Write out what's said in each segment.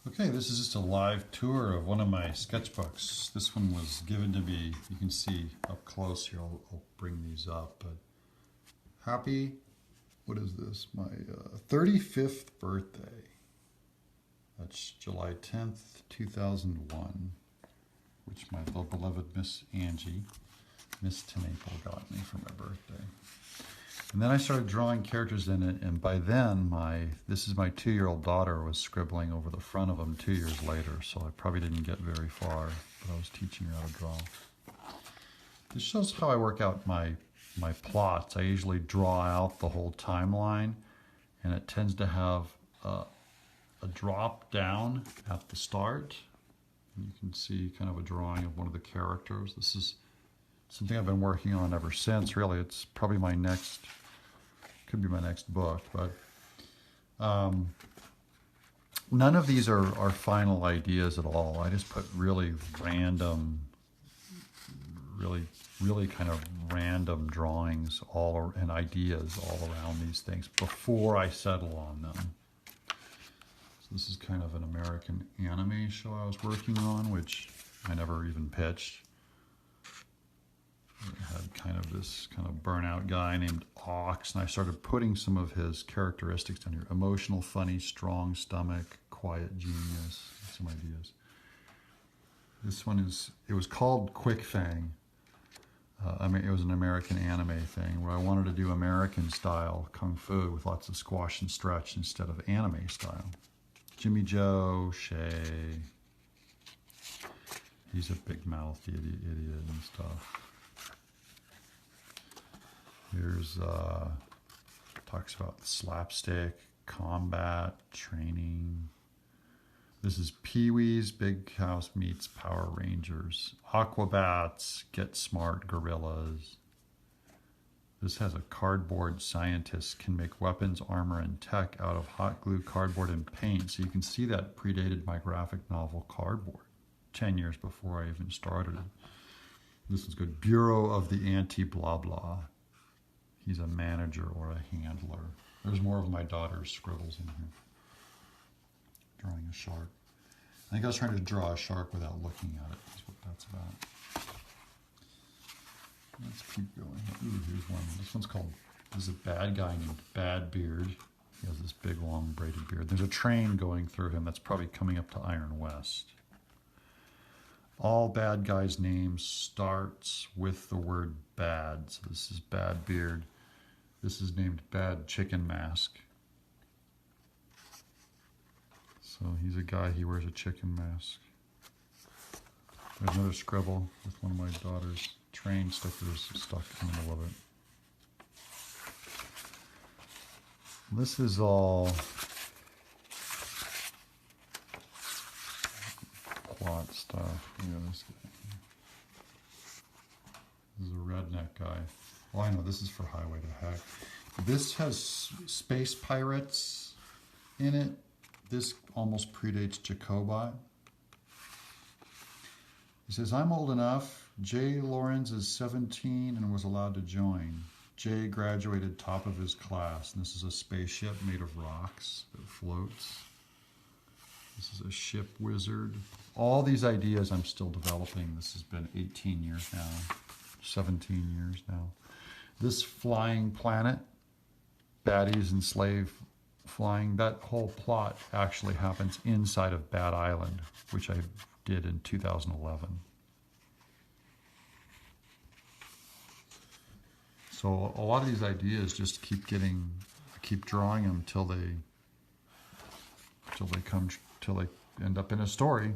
Okay, this is just a live tour of one of my sketchbooks. This one was given to me, you can see up close here, I'll bring these up, but happy, what is this, my 35th birthday. That's July 10th, 2001, which my beloved Miss Angie, Miss Tenaple got me for my birthday. And then I started drawing characters in it, and by then this is my 2-year-old daughter was scribbling over the front of them 2 years later, so I probably didn't get very far, but I was teaching her how to draw. This shows how I work out my plots. I usually draw out the whole timeline, and it tends to have a drop down at the start. And you can see kind of a drawing of one of the characters. This is something I've been working on ever since, really. It's probably could be my next book, but none of these are final ideas at all. I just put really random, really kind of random drawings and ideas all around these things before I settle on them. So this is kind of an American anime show I was working on, which I never even pitched. It had kind of this kind of burnout guy named Ox, and I started putting some of his characteristics down here. Emotional, funny, strong stomach, quiet genius, some ideas. This one it was called Quick Fang. It was an American anime thing where I wanted to do American style kung fu with lots of squash and stretch instead of anime style. Jimmy Joe, Shay. He's a big mouthed idiot and stuff. Here's, talks about slapstick, combat, training. This is Pee-wee's Big House meets Power Rangers. Aquabats, Get Smart, Gorillas. This has a cardboard scientist can make weapons, armor, and tech out of hot glue, cardboard, and paint. So you can see that predated my graphic novel Cardboard, 10 years before I even started it. This is good. Bureau of the Anti-Blah-Blah. He's a manager or a handler. There's more of my daughter's scribbles in here. Drawing a shark. I think I was trying to draw a shark without looking at it. That's what that's about. Let's keep going. Ooh, here's one. This one's called, there's a bad guy named Bad Beard. He has this big, long, braided beard. There's a train going through him that's probably coming up to Iron West. All bad guys' names starts with the word bad. So this is Bad Beard. This is named Bad Chicken Mask. So he's a guy, he wears a chicken mask. There's another scribble with one of my daughter's train stickers stuck in the middle of it. This is all plot stuff. This is a redneck guy. Oh, I know, this is for Highway to Heck. This has space pirates in it. This almost predates Jacobot. He says, I'm old enough. Jay Lawrence is 17 and was allowed to join. Jay graduated top of his class. And this is a spaceship made of rocks that floats. This is a ship wizard. All these ideas I'm still developing. This has been 18 years now, 17 years now. This flying planet, baddies and slave flying, that whole plot actually happens inside of Bad Island, which I did in 2011. So a lot of these ideas just keep drawing them till they end up in a story.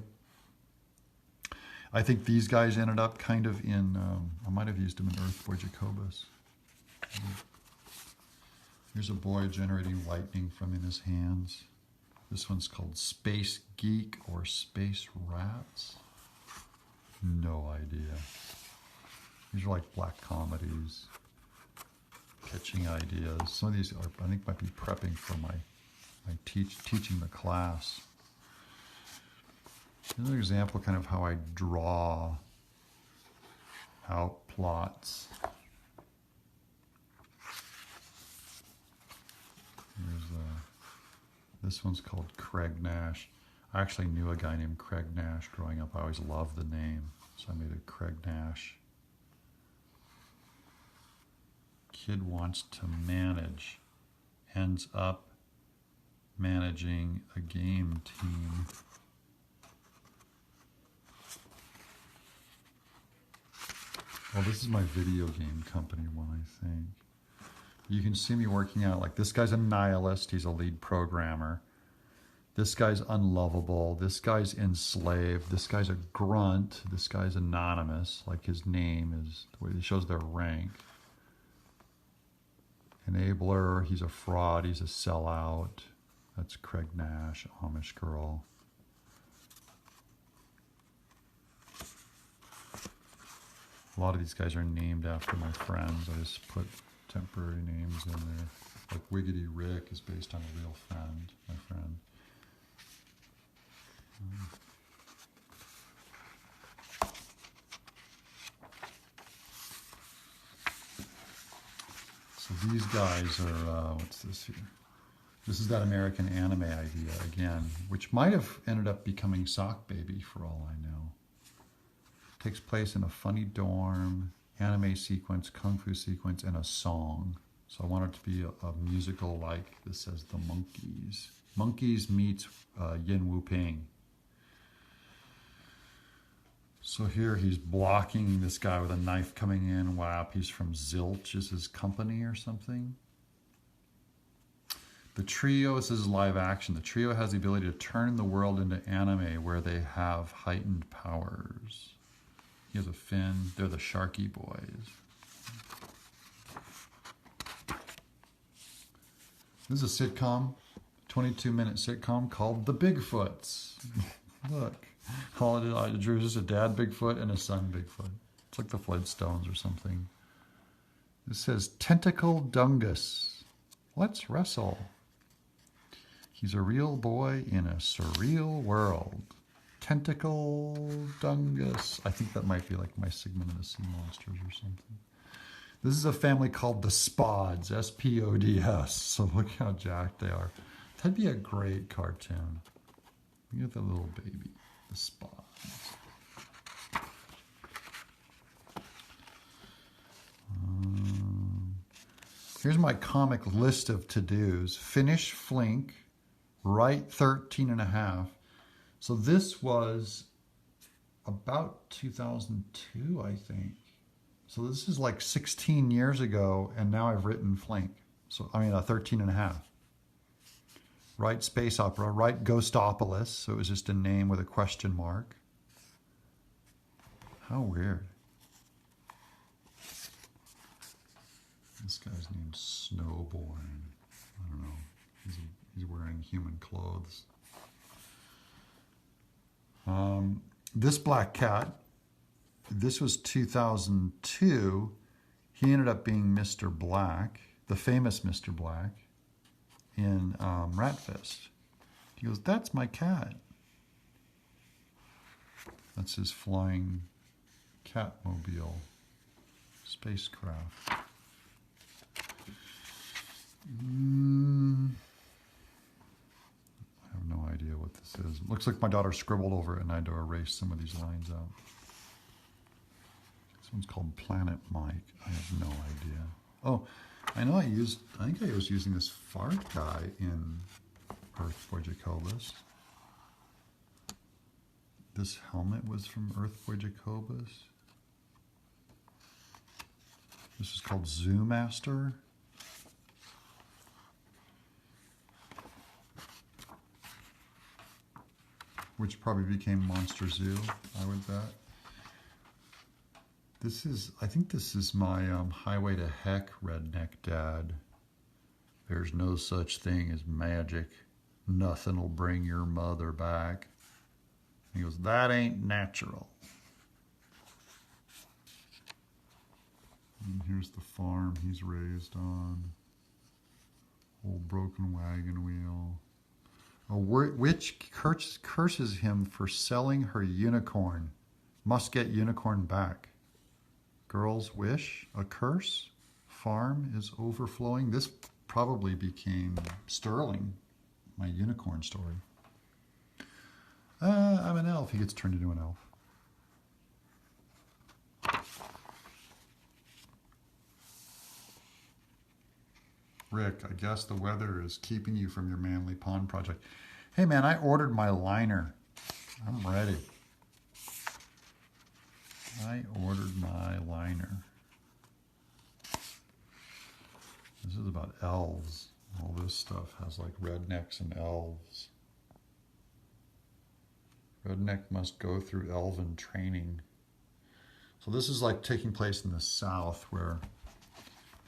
I think these guys ended up kind of in, I might have used them in Earthboy Jacobus. Here's a boy generating lightning from in his hands. This one's called Space Geek or Space Rats. No idea. These are like black comedies, pitching ideas. Some of these I think might be prepping for my teaching the class. Another example kind of how I draw out plots. Here's this one's called Craig Nash. I actually knew a guy named Craig Nash growing up. I always loved the name, so I made it Craig Nash. Kid wants to manage, ends up managing a game team. Well, this is my video game company one, I think. You can see me working out, like, this guy's a nihilist, he's a lead programmer. This guy's unlovable, this guy's enslaved, this guy's a grunt, this guy's anonymous, like his name is, the way it shows their rank. Enabler, he's a fraud, he's a sellout. That's Craig Nash, Amish girl. A lot of these guys are named after my friends. I just put temporary names in there. Like Wiggity Rick is based on a real friend, my friend. So these guys are, what's this here? This is that American anime idea again, which might have ended up becoming Sock Baby for all I know. Takes place in a funny dorm, anime sequence, kung fu sequence, and a song. So I want it to be a musical like this says The Monkees. Monkees meets Yin Wu Ping. So here he's blocking this guy with a knife coming in. Wow, he's from Zilch is his company or something. The trio, this is live action. The trio has the ability to turn the world into anime where they have heightened powers. He has a fin. They're the Sharky Boys. This is a sitcom, 22-minute sitcom called The Bigfoots. Look, all I drew is just a dad Bigfoot and a son Bigfoot. It's like the Flintstones or something. This says Tentacle Dungus. Let's wrestle. He's a real boy in a surreal world. Tentacle Dungus. I think that might be like my Sigmund and the Sea Monsters or something. This is a family called the Spods, S-P-O-D-S. So look how jacked they are. That'd be a great cartoon. Look at the little baby, the Spods. Here's my comic list of to-dos. Finish Flink, write 13.5. So this was about 2002, I think. So this is like 16 years ago, and now I've written Flink. So, I mean, 13.5. Write Space Opera, write Ghostopolis. So it was just a name with a question mark. How weird. This guy's named Snowborn. I don't know. He's wearing human clothes. This black cat, this was 2002. He ended up being Mr. Black, the famous Mr. Black, in Ratfist. He goes, "That's my cat." That's his flying catmobile spacecraft. I have no idea what this is. It looks like my daughter scribbled over it and I had to erase some of these lines out. This one's called Planet Mike. I have no idea. Oh, I know I think I was using this fart guy in Earth for Jacobus. This helmet was from Earth for Jacobus. This is called Zoomaster. Which probably became Monster Zoo, I would bet. I think this is my Highway to Heck redneck dad. There's no such thing as magic. Nothing'll bring your mother back. He goes, that ain't natural. And here's the farm he's raised on. Old broken wagon wheel. A witch curses him for selling her unicorn. Must get unicorn back. Girl's wish, a curse. Farm is overflowing. This probably became Sterling, my unicorn story. I'm an elf. He gets turned into an elf. Rick, I guess the weather is keeping you from your manly pond project. Hey man, I ordered my liner. I'm ready. I ordered my liner. This is about elves. All this stuff has like rednecks and elves. Redneck must go through elven training. So this is like taking place in the South where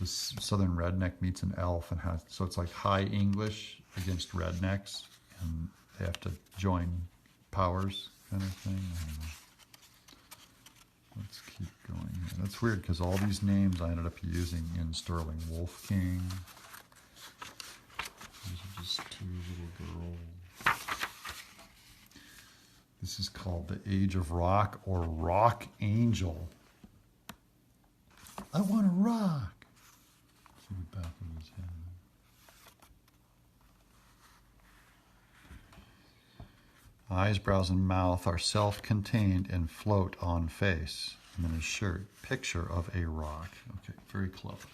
this southern redneck meets an elf and has, so it's like high English against rednecks and they have to join powers kind of thing. I don't know. Let's keep going here. That's weird because all these names I ended up using in Sterling. Wolf King. These are just two little girls. This is called the Age of Rock or Rock Angel. I want to rock. See the back of his head. Eyes, brows, and mouth are self-contained and float on face. And then his shirt, picture of a rock. Okay, very clever.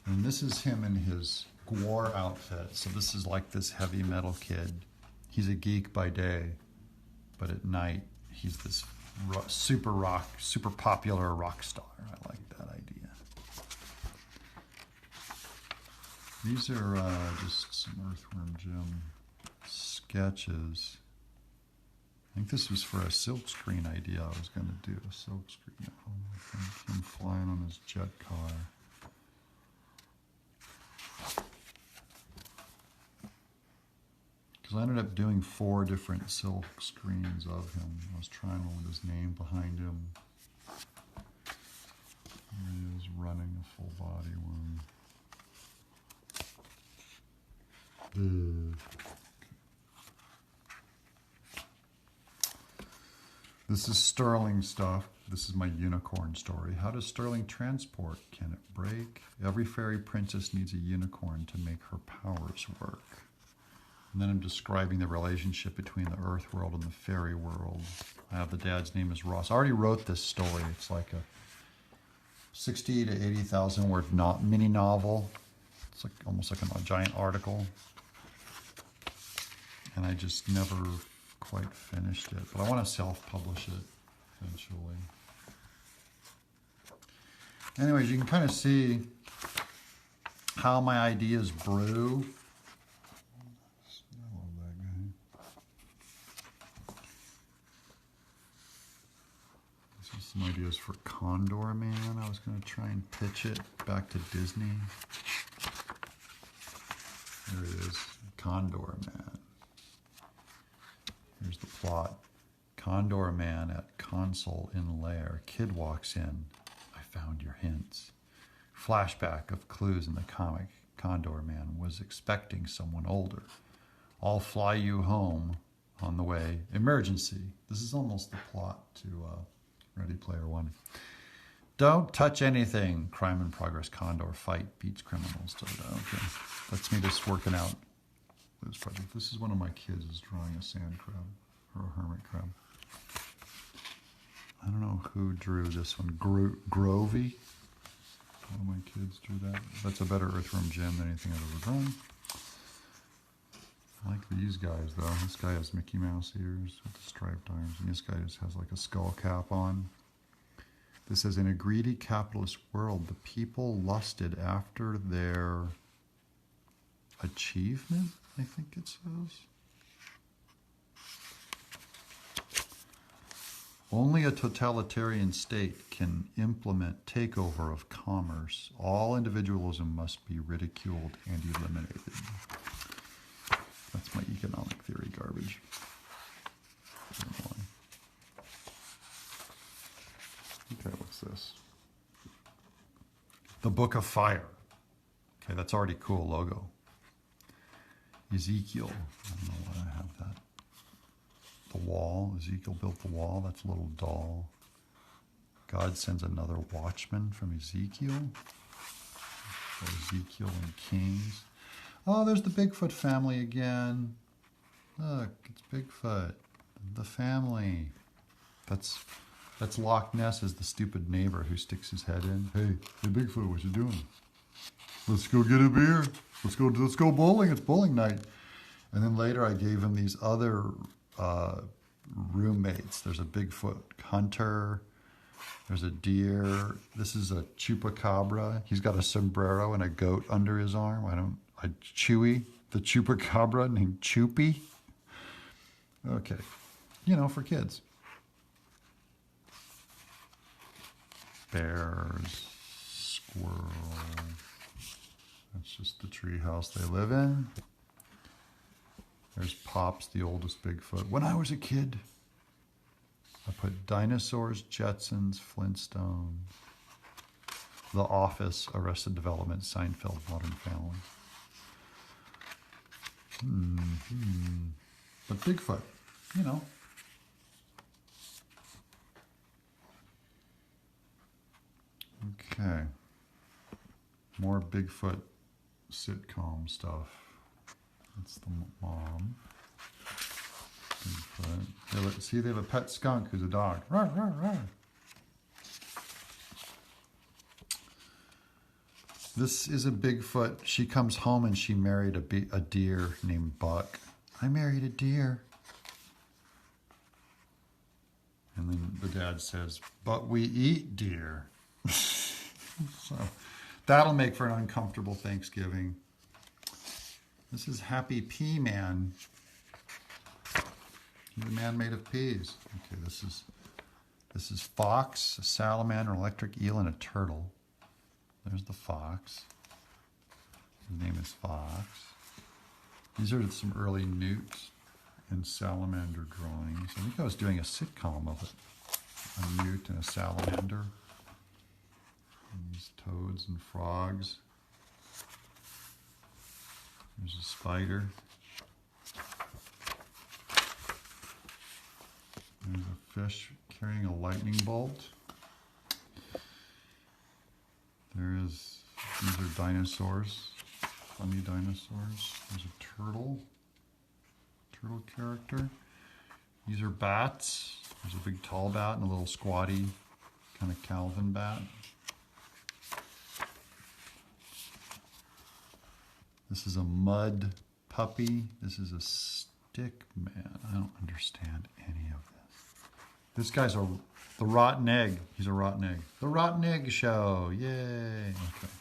And this is him in his Gwar outfit. So this is like this heavy metal kid. He's a geek by day, but at night he's this super popular rock star. I like that idea. These are just some Earthworm Jim sketches. I think this was for a silkscreen idea. I was going to do a silkscreen at home. I think him flying on his jet car. Because I ended up doing 4 different silk screens of him. I was trying one with his name behind him. Here he is running a full body one. This is Sterling stuff. This is my unicorn story. How does Sterling transport? Can it break? Every fairy princess needs a unicorn to make her powers work. And then I'm describing the relationship between the Earth world and the fairy world. I have the dad's name is Ross. I already wrote this story. It's like a 60 to 80,000 word mini novel. It's like almost like a giant article. And I just never quite finished it. But I want to self-publish it eventually. Anyways, you can kind of see how my ideas brew. Some ideas for Condor Man. I was going to try and pitch it back to Disney. There it is, Condor Man. Here's the plot. Condor Man at console in lair. Kid walks in. I found your hints. Flashback of clues in the comic. Condor Man was expecting someone older. I'll fly you home on the way. Emergency. This is almost the plot to Ready Player One. Don't touch anything. Crime in progress. Condor fight beats criminals. Okay, that's me just working out this project. This is one of my kids is drawing a sand crab or a hermit crab. I don't know who drew this one. Grovey. One of my kids drew that. That's a better Earthworm Jim than anything I've ever drawn. I like these guys though. This guy has Mickey Mouse ears with the striped arms, and this guy just has like a skull cap on. This says, in a greedy capitalist world, the people lusted after their achievement, I think it says. Only a totalitarian state can implement takeover of commerce. All individualism must be ridiculed and eliminated. That's my economic theory garbage. Okay, what's this? The Book of Fire. Okay, that's already a cool logo. Ezekiel. I don't know why I have that. The wall. Ezekiel built the wall. That's a little doll. God sends another watchman from Ezekiel. Ezekiel and Kings. Oh, there's the Bigfoot family again. Look, it's Bigfoot. The family. That's Loch Ness as the stupid neighbor who sticks his head in. Hey Bigfoot, what you doing? Let's go get a beer. Let's go bowling. It's bowling night. And then later I gave him these other roommates. There's a Bigfoot hunter. There's a deer. This is a chupacabra. He's got a sombrero and a goat under his arm. Chewy, the chupacabra named Choopy. Okay, for kids. Bears, squirrel. That's just the tree house they live in. There's Pops, the oldest Bigfoot. When I was a kid, I put dinosaurs, Jetsons, Flintstones, The Office, Arrested Development, Seinfeld, Modern Family. But Bigfoot, Okay. More Bigfoot sitcom stuff. That's the mom. Bigfoot. See, they have a pet skunk who's a dog. Rawr, rawr, rawr. This is a Bigfoot. She comes home and she married a deer named Buck. I married a deer. And then the dad says, but we eat deer. So that'll make for an uncomfortable Thanksgiving. This is Happy Pea Man. He's a man made of peas. Okay, this is Fox, a salamander, an electric eel, and a turtle. There's the fox. His name is Fox. These are some early newt and salamander drawings. I think I was doing a sitcom of it. A newt and a salamander. And these toads and frogs. There's a spider. There's a fish carrying a lightning bolt. These are dinosaurs, funny dinosaurs. There's a turtle character. These are bats. There's a big tall bat and a little squatty kind of Calvin bat. This is a mud puppy. This is a stick man. I don't understand any of this. This guy's the rotten egg. He's a rotten egg. The Rotten Egg Show. Yay. Okay.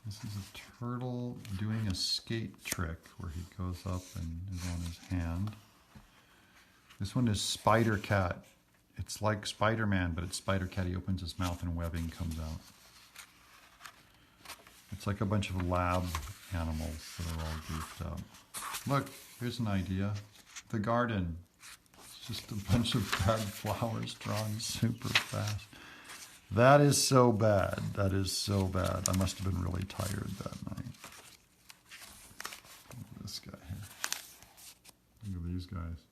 This is a turtle doing a skate trick where he goes up and is on his hand. This one is Spider Cat. It's like Spider-Man, but it's Spider Cat. He opens his mouth and webbing comes out. It's like a bunch of lab animals that are all goofed up. Look, here's an idea. The garden. It's just a bunch of bad flowers drawn super fast. That is so bad. That is so bad. I must have been really tired that night. Look at this guy here. Look at these guys.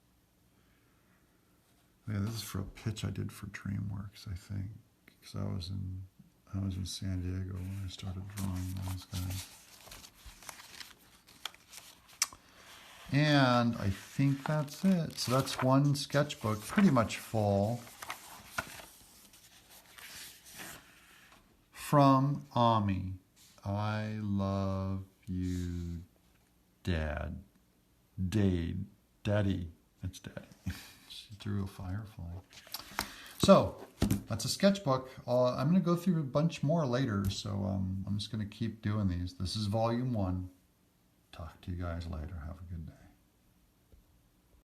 Yeah, this is for a pitch I did for DreamWorks, I think. Because I was in San Diego when I started drawing those guys. And I think that's it. So that's one sketchbook, pretty much full. From Ami. I love you, Dad. Daddy. It's Daddy. She drew a firefly. So, that's a sketchbook. I'm going to go through a bunch more later, so I'm just going to keep doing these. This is volume 1. Talk to you guys later. Have a good day.